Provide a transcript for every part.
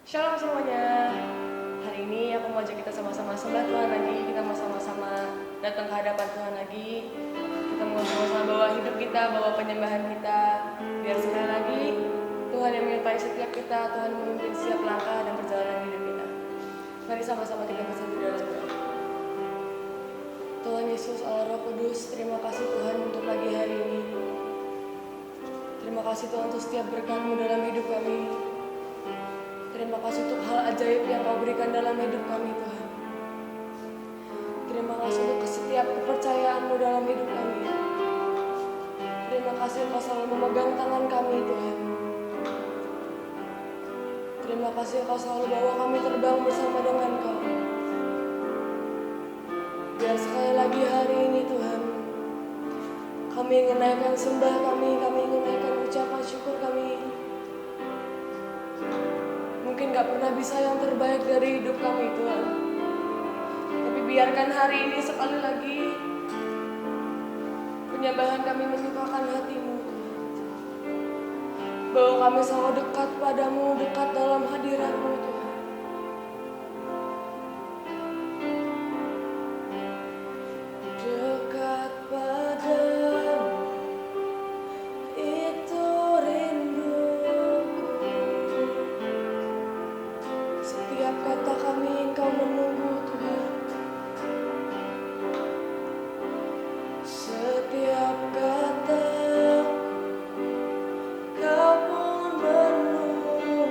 Shalom semuanya. Hari ini aku mau ajak kita sama-sama sembah Tuhan lagi. Kita mau sama-sama datang ke hadapan Tuhan lagi. Kita mau sama-sama bawa hidup kita, bawa penyembahan kita. Biar sekali lagi Tuhan yang menyertai setiap kita, Tuhan memimpin setiap langkah dan perjalanan hidup kita. Mari sama-sama kita bersatu dalam doa. Tuhan Yesus, Allah Roh Kudus, terima kasih Tuhan untuk pagi hari ini. Terima kasih Tuhan untuk setiap berkat-Mu dalam hidup kami. Terima kasih untuk hal ajaib yang Kau berikan dalam hidup kami Tuhan. Terima kasih untuk setiap kepercayaan-Mu dalam hidup kami. Terima kasih Engkau selalu memegang tangan kami Tuhan. Terima kasih Engkau selalu bawa kami terbang bersama dengan Kau. Biar sekali lagi hari ini Tuhan, kami ingin naikkan sembah kami ingin naikkan ucapan syukur kami. Mungkin gak pernah bisa yang terbaik dari hidup kami Tuhan. Tapi biarkan hari ini sekali lagi penyembahan kami menyukakan hati-Mu Tuhan. Bahwa kami selalu dekat padamu, dekat dalam hadirat-Mu Tuhan. Dekat padamu, itu rinduku. Setiap kata kami Engkau menunggu Tuhan. Setiap kata Kau pun menunggu.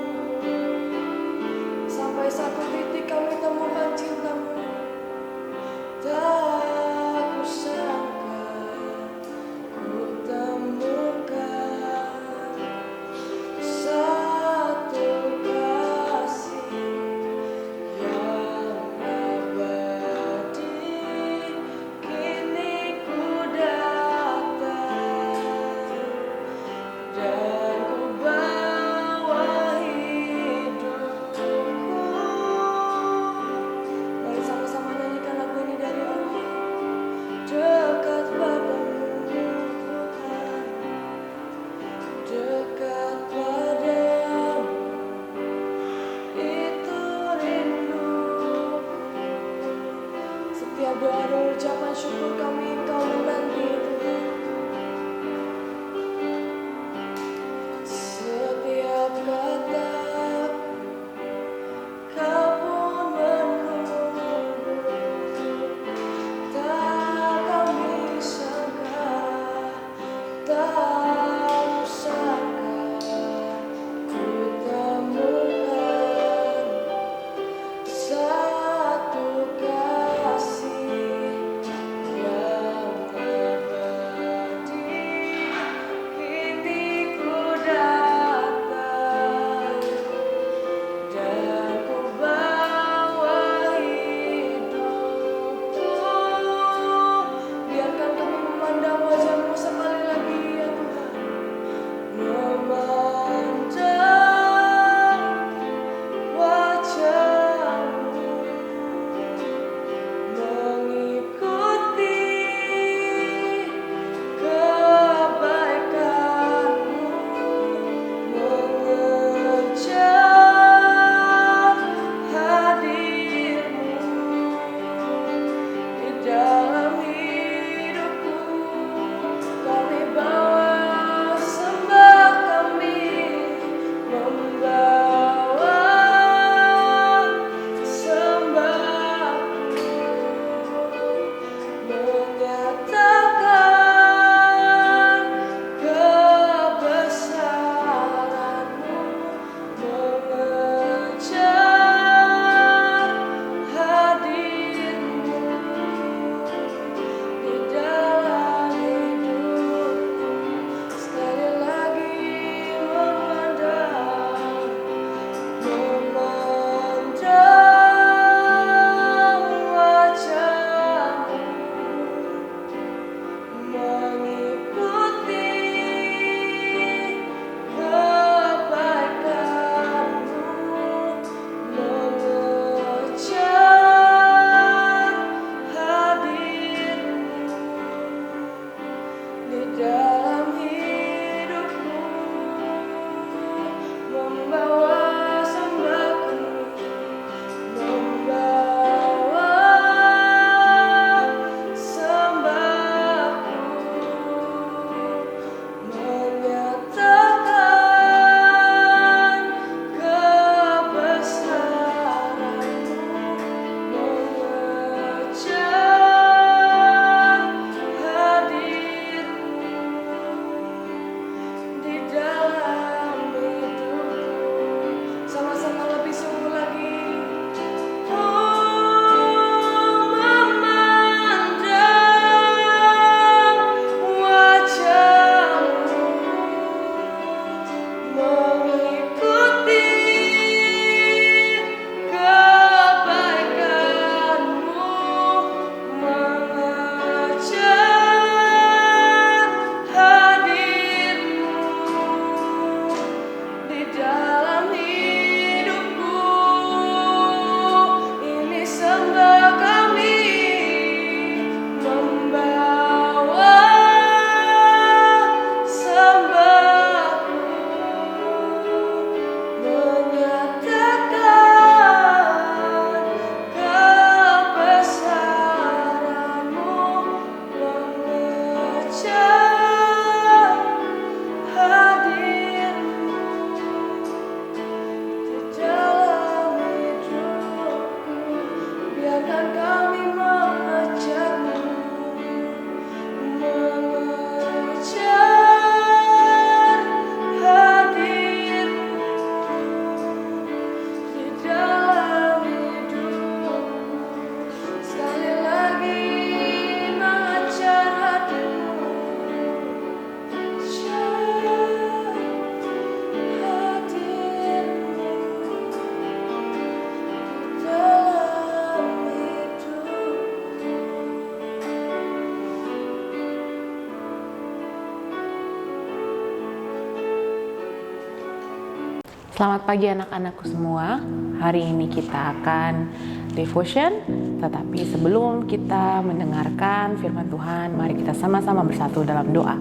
Selamat pagi anak-anakku semua. Hari ini kita akan devotion, tetapi sebelum kita mendengarkan firman Tuhan, mari kita sama-sama bersatu dalam doa.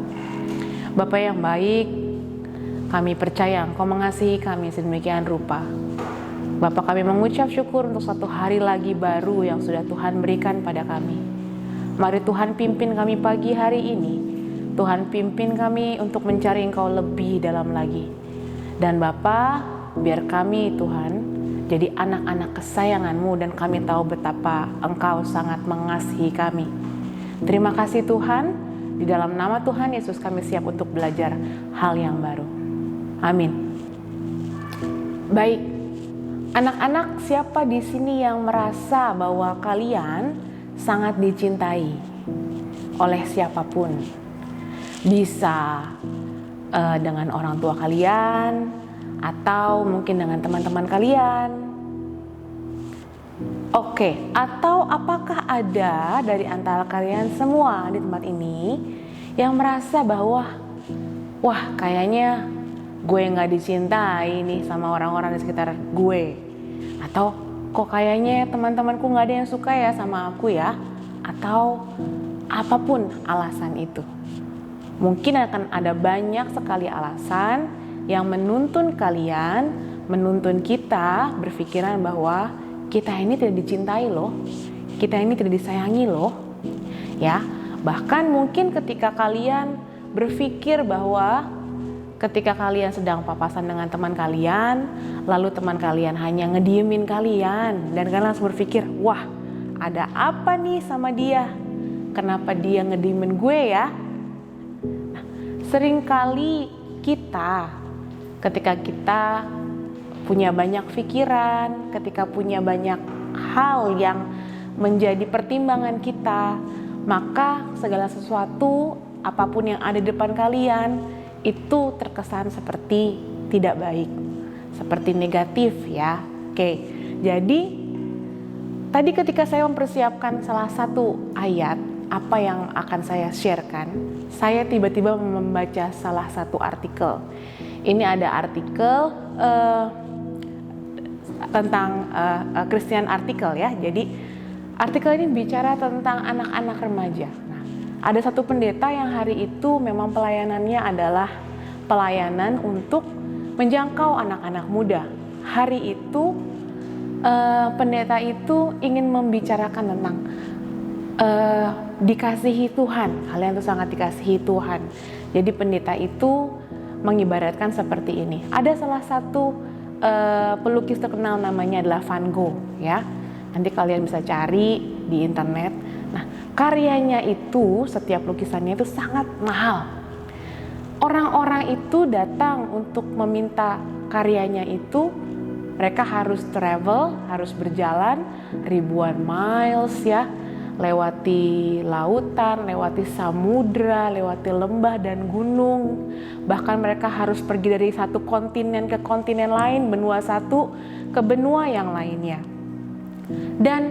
Bapa yang baik, kami percaya Engkau mengasihi kami sedemikian rupa. Bapa, kami mengucap syukur untuk satu hari lagi baru yang sudah Tuhan berikan pada kami. Mari Tuhan pimpin kami pagi hari ini. Tuhan pimpin kami untuk mencari Engkau lebih dalam lagi. Dan Bapa, biar kami Tuhan jadi anak-anak kesayangan-Mu dan kami tahu betapa Engkau sangat mengasihi kami. Terima kasih Tuhan, di dalam nama Tuhan Yesus kami siap untuk belajar hal yang baru. Amin. Baik, anak-anak, siapa di sini yang merasa bahwa kalian sangat dicintai oleh siapapun? Bisa dengan orang tua kalian, atau mungkin dengan teman-teman kalian. Oke, atau apakah ada dari antara kalian semua di tempat ini yang merasa bahwa wah, kayaknya gue gak dicintai nih sama orang-orang di sekitar gue, atau kok kayaknya teman-temanku gak ada yang suka ya sama aku ya, atau apapun alasan itu. Mungkin akan ada banyak sekali alasan yang menuntun kalian, menuntun kita berpikiran bahwa kita ini tidak dicintai loh, kita ini tidak disayangi loh. Ya, bahkan mungkin ketika kalian berpikir bahwa ketika kalian sedang papasan dengan teman kalian, lalu teman kalian hanya ngediemin kalian, dan kalian langsung berpikir, wah, ada apa nih sama dia? Kenapa dia ngediemin gue ya? Seringkali kita, ketika kita punya banyak pikiran, ketika punya banyak hal yang menjadi pertimbangan kita, maka segala sesuatu, apapun yang ada di depan kalian, itu terkesan seperti tidak baik, seperti negatif ya. Oke, jadi tadi ketika saya mempersiapkan salah satu ayat, apa yang akan saya sharekan, saya tiba-tiba membaca salah satu artikel. Ini ada artikel tentang Christian artikel ya. Jadi artikel ini bicara tentang anak-anak remaja. Nah, ada satu pendeta yang hari itu memang pelayanannya adalah pelayanan untuk menjangkau anak-anak muda. Hari itu pendeta itu ingin membicarakan tentang dikasihi Tuhan. Kalian tuh sangat dikasihi Tuhan. Jadi pendeta itu mengibaratkan seperti ini. Ada salah satu pelukis terkenal namanya adalah Van Gogh ya. Nanti kalian bisa cari di internet. Nah, karyanya itu, setiap lukisannya itu sangat mahal. Orang-orang itu datang untuk meminta karyanya itu. Mereka harus travel, harus berjalan ribuan miles ya, lewati lautan, lewati samudra, lewati lembah dan gunung. Bahkan mereka harus pergi dari satu kontinen ke kontinen lain, benua satu ke benua yang lainnya. Dan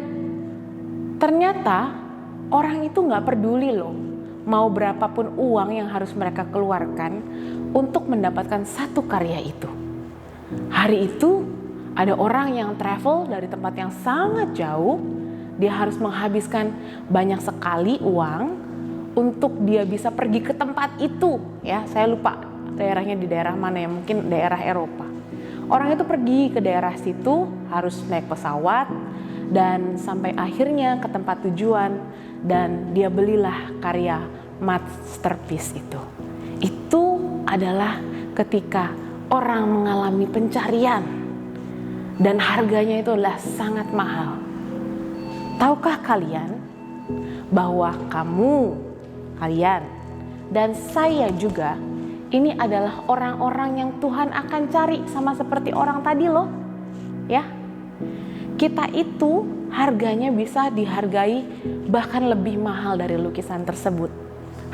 ternyata orang itu gak peduli loh, mau berapapun uang yang harus mereka keluarkan untuk mendapatkan satu karya itu. Hari itu ada orang yang travel dari tempat yang sangat jauh. Dia harus menghabiskan banyak sekali uang untuk dia bisa pergi ke tempat itu ya. Saya lupa daerahnya di daerah mana ya, mungkin daerah Eropa. Orang itu pergi ke daerah situ harus naik pesawat dan sampai akhirnya ke tempat tujuan, dan dia belilah karya masterpiece itu. Itu adalah ketika orang mengalami pencarian dan harganya itu adalah sangat mahal. Tahukah kalian bahwa kalian, dan saya juga, ini adalah orang-orang yang Tuhan akan cari sama seperti orang tadi loh. Ya, kita itu harganya bisa dihargai bahkan lebih mahal dari lukisan tersebut.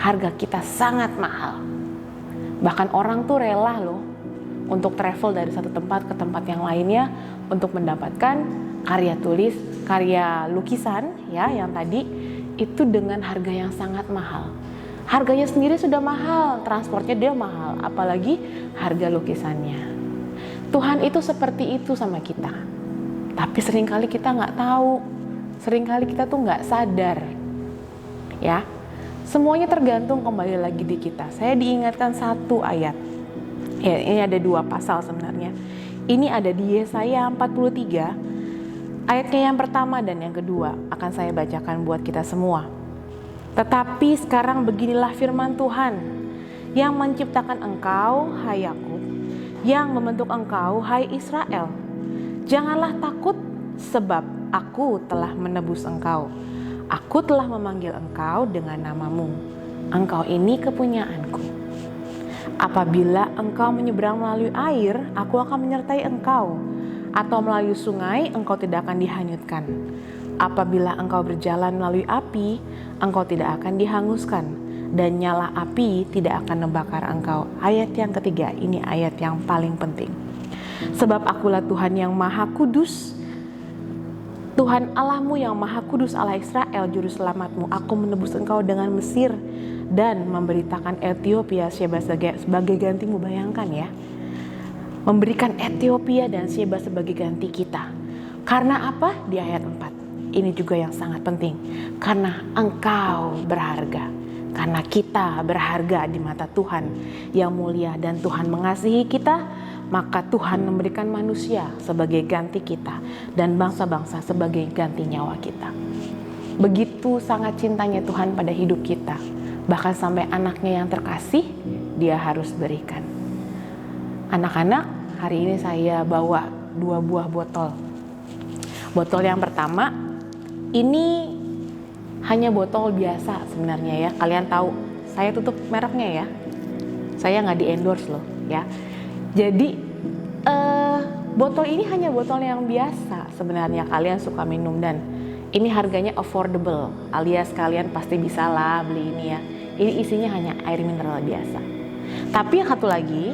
Harga kita sangat mahal. Bahkan orang tuh rela loh untuk travel dari satu tempat ke tempat yang lainnya untuk mendapatkan karya lukisan ya yang tadi itu dengan harga yang sangat mahal. Harganya sendiri sudah mahal, transportnya dia mahal, apalagi harga lukisannya. Tuhan itu seperti itu sama kita. Tapi seringkali kita nggak tahu, seringkali kita tuh nggak sadar. Ya, semuanya tergantung kembali lagi di kita. Saya diingatkan satu ayat. Ya, ini ada 2 pasal sebenarnya. Ini ada di Yesaya 43, ayatnya yang pertama dan yang kedua. Akan saya bacakan buat kita semua. Tetapi sekarang beginilah firman Tuhan, yang menciptakan engkau, hai Yakub, yang membentuk engkau, hai Israel. Janganlah takut, sebab aku telah menebus engkau. Aku telah memanggil engkau dengan namamu. Engkau ini kepunyaanku. Apabila engkau menyeberang melalui air, aku akan menyertai engkau. Atau melalui sungai, engkau tidak akan dihanyutkan. Apabila engkau berjalan melalui api, engkau tidak akan dihanguskan. Dan nyala api tidak akan membakar engkau. Ayat yang ketiga, ini ayat yang paling penting. Sebab akulah Tuhan yang maha kudus, Tuhan Allahmu yang maha kudus, Allah Israel, juru selamatmu. Aku menebus engkau dengan Mesir dan memberitakan Ethiopia Sheba sebagai gantimu. Bayangkan ya, memberikan Ethiopia dan Sheba sebagai ganti kita. Karena apa? Di ayat 4. Ini juga yang sangat penting. Karena engkau berharga. Karena kita berharga di mata Tuhan yang mulia dan Tuhan mengasihi kita, maka Tuhan memberikan manusia sebagai ganti kita dan bangsa-bangsa sebagai ganti nyawa kita. Begitu sangat cintanya Tuhan pada hidup kita, bahkan sampai anaknya yang terkasih dia harus berikan. Anak-anak, hari ini saya bawa 2 buah botol. Botol yang pertama, ini hanya botol biasa sebenarnya ya. Kalian tahu, saya tutup mereknya ya. Saya nggak di endorse loh ya. Jadi botol ini hanya botol yang biasa sebenarnya, kalian suka minum, dan ini harganya affordable, alias kalian pasti bisa lah beli ini ya. Ini isinya hanya air mineral biasa. Tapi yang satu lagi,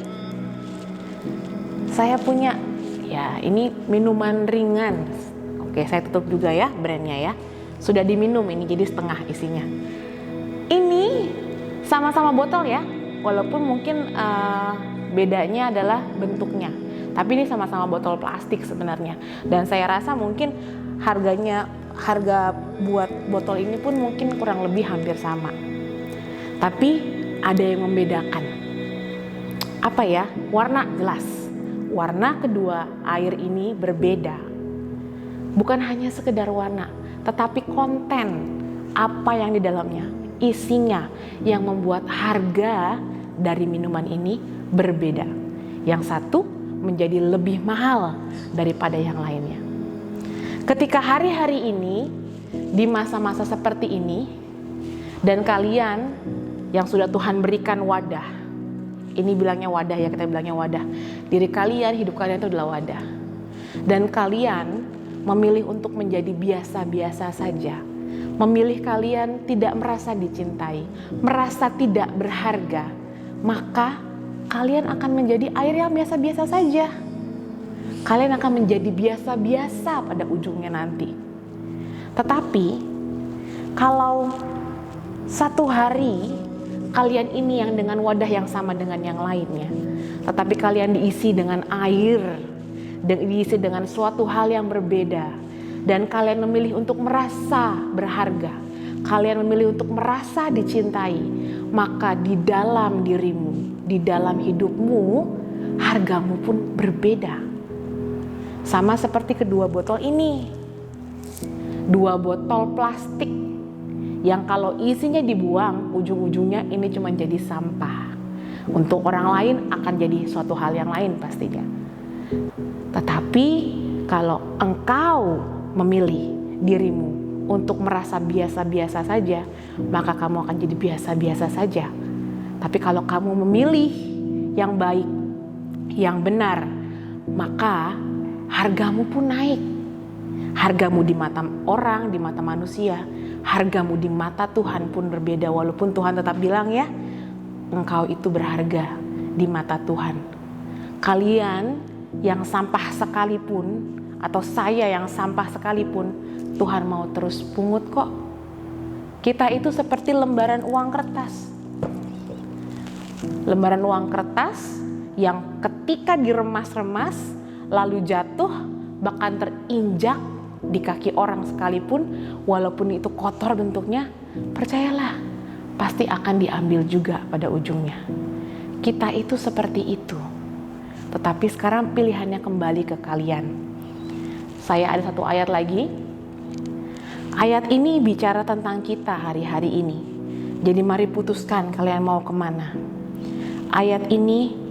saya punya ya, ini minuman ringan. Oke, saya tutup juga ya brandnya ya. Sudah diminum ini, jadi setengah isinya. Ini sama-sama botol ya, walaupun mungkin bedanya adalah bentuknya. Tapi ini sama-sama botol plastik sebenarnya. Dan saya rasa mungkin harga buat botol ini pun mungkin kurang lebih hampir sama. Tapi ada yang membedakan. Apa ya? Warna jelas. Warna kedua air ini berbeda. Bukan hanya sekedar warna, tetapi konten apa yang di dalamnya, isinya yang membuat harga dari minuman ini berbeda. Yang satu menjadi lebih mahal daripada yang lainnya. Ketika hari-hari ini, di masa-masa seperti ini, dan kalian yang sudah Tuhan berikan wadah, ini bilangnya wadah ya, kita bilangnya wadah. Diri kalian, hidup kalian itu adalah wadah. Dan kalian memilih untuk menjadi biasa-biasa saja. Memilih kalian tidak merasa dicintai, merasa tidak berharga, maka kalian akan menjadi air yang biasa-biasa saja. Kalian akan menjadi biasa-biasa pada ujungnya nanti. Tetapi kalau satu hari kalian ini yang dengan wadah yang sama dengan yang lainnya, tetapi kalian diisi dengan air dan diisi dengan suatu hal yang berbeda, dan kalian memilih untuk merasa berharga, kalian memilih untuk merasa dicintai, maka di dalam dirimu, di dalam hidupmu, hargamu pun berbeda. Sama seperti kedua botol ini. 2 botol plastik yang kalau isinya dibuang, ujung-ujungnya ini cuma jadi sampah. Untuk orang lain akan jadi suatu hal yang lain pastinya. Tetapi kalau engkau memilih dirimu untuk merasa biasa-biasa saja, maka kamu akan jadi biasa-biasa saja. Tapi kalau kamu memilih yang baik, yang benar, maka hargamu pun naik. Hargamu di mata orang, di mata manusia, hargamu di mata Tuhan pun berbeda. Walaupun Tuhan tetap bilang ya, engkau itu berharga di mata Tuhan. Kalian yang sampah sekalipun, atau saya yang sampah sekalipun, Tuhan mau terus pungut kok. Kita itu seperti lembaran uang kertas. Lembaran uang kertas yang ketika diremas-remas, lalu jatuh, bahkan terinjak di kaki orang sekalipun, walaupun itu kotor bentuknya, percayalah, pasti akan diambil juga pada ujungnya. Kita itu seperti itu. Tetapi sekarang pilihannya kembali ke kalian. Saya ada satu ayat lagi. Ayat ini bicara tentang kita hari-hari ini. Jadi mari putuskan kalian mau kemana. Ayat ini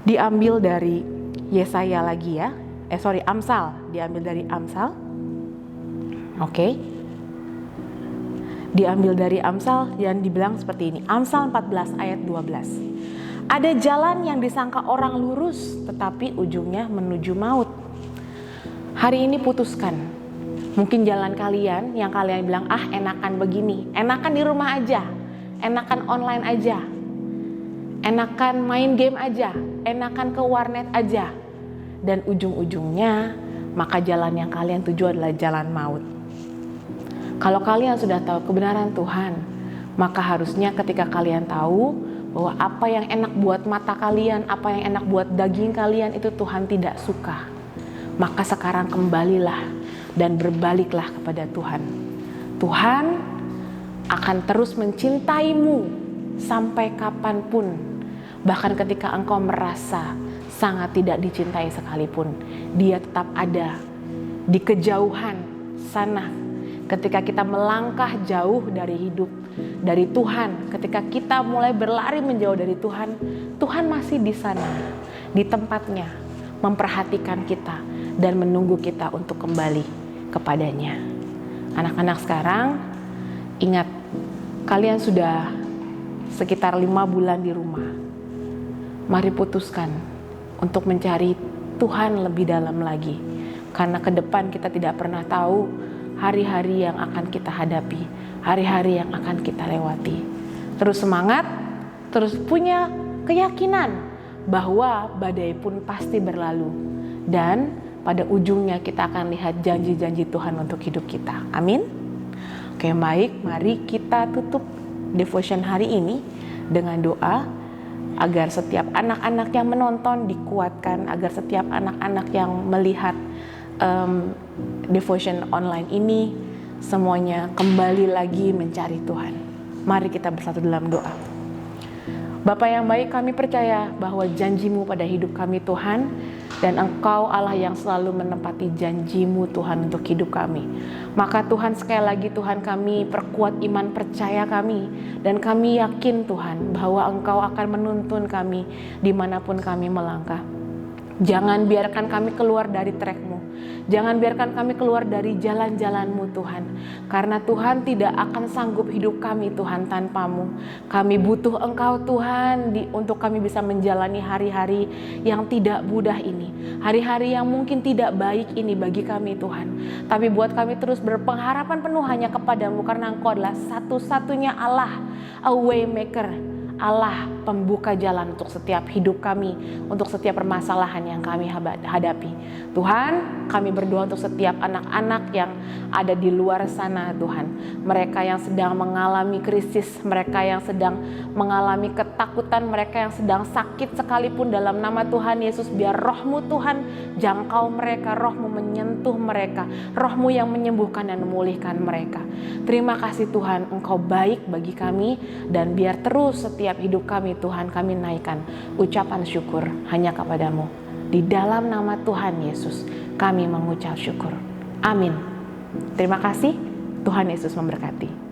diambil dari Yesaya lagi ya. Amsal. Diambil dari Amsal. Oke. Diambil dari Amsal dan dibilang seperti ini. Amsal 14 ayat 12. Ada jalan yang disangka orang lurus, tetapi ujungnya menuju maut. Hari ini putuskan. Mungkin jalan kalian yang kalian bilang, enakan begini, enakan di rumah aja, enakan online aja, enakan main game aja, enakan ke warnet aja. Dan ujung-ujungnya, maka jalan yang kalian tuju adalah jalan maut. Kalau kalian sudah tahu kebenaran Tuhan, maka harusnya ketika kalian tahu bahwa apa yang enak buat mata kalian, apa yang enak buat daging kalian, itu Tuhan tidak suka. Maka sekarang kembalilah dan berbaliklah kepada Tuhan. Tuhan akan terus mencintaimu sampai kapanpun. Bahkan ketika engkau merasa sangat tidak dicintai sekalipun, Dia tetap ada di kejauhan sana. Ketika kita melangkah jauh dari hidup, dari Tuhan, ketika kita mulai berlari menjauh dari Tuhan, Tuhan masih di sana, di tempatnya, memperhatikan kita dan menunggu kita untuk kembali kepadanya. Anak-anak sekarang, ingat, kalian sudah sekitar 5 bulan di rumah. Mari putuskan untuk mencari Tuhan lebih dalam lagi. Karena ke depan kita tidak pernah tahu hari-hari yang akan kita hadapi, hari-hari yang akan kita lewati. Terus semangat, terus punya keyakinan bahwa badai pun pasti berlalu. Dan pada ujungnya kita akan lihat janji-janji Tuhan untuk hidup kita. Amin. Oke, baik, mari kita tutup devotion hari ini dengan doa agar setiap anak-anak yang menonton dikuatkan, agar setiap anak-anak yang melihat devotion online ini semuanya kembali lagi mencari Tuhan. Mari kita bersatu dalam doa. Bapa yang baik, kami percaya bahwa janji-Mu pada hidup kami Tuhan, dan Engkau Allah yang selalu menepati janji-Mu Tuhan untuk hidup kami. Maka Tuhan, sekali lagi Tuhan, kami perkuat iman percaya kami, dan kami yakin Tuhan bahwa Engkau akan menuntun kami dimanapun kami melangkah. Jangan biarkan kami keluar dari track-Mu. Jangan biarkan kami keluar dari jalan-jalan-Mu Tuhan. Karena Tuhan tidak akan sanggup hidup kami Tuhan tanpa-Mu. Kami butuh Engkau Tuhan untuk kami bisa menjalani hari-hari yang tidak mudah ini. Hari-hari yang mungkin tidak baik ini bagi kami Tuhan. Tapi buat kami terus berpengharapan penuh hanya kepada-Mu. Karena Engkau adalah satu-satunya Allah, a way maker. Allah pembuka jalan untuk setiap hidup kami, untuk setiap permasalahan yang kami hadapi. Tuhan, kami berdoa untuk setiap anak-anak yang ada di luar sana Tuhan. Mereka yang sedang mengalami krisis, mereka yang sedang mengalami ketakutan, mereka yang sedang sakit sekalipun, dalam nama Tuhan Yesus, biar roh-Mu Tuhan jangkau mereka, roh-Mu menyentuh mereka, roh-Mu yang menyembuhkan dan memulihkan mereka. Terima kasih Tuhan, Engkau baik bagi kami, dan biar terus setiap hidup kami Tuhan, kami naikkan ucapan syukur hanya kepada-Mu. Di dalam nama Tuhan Yesus kami mengucap syukur. Amin. Terima kasih. Tuhan Yesus memberkati.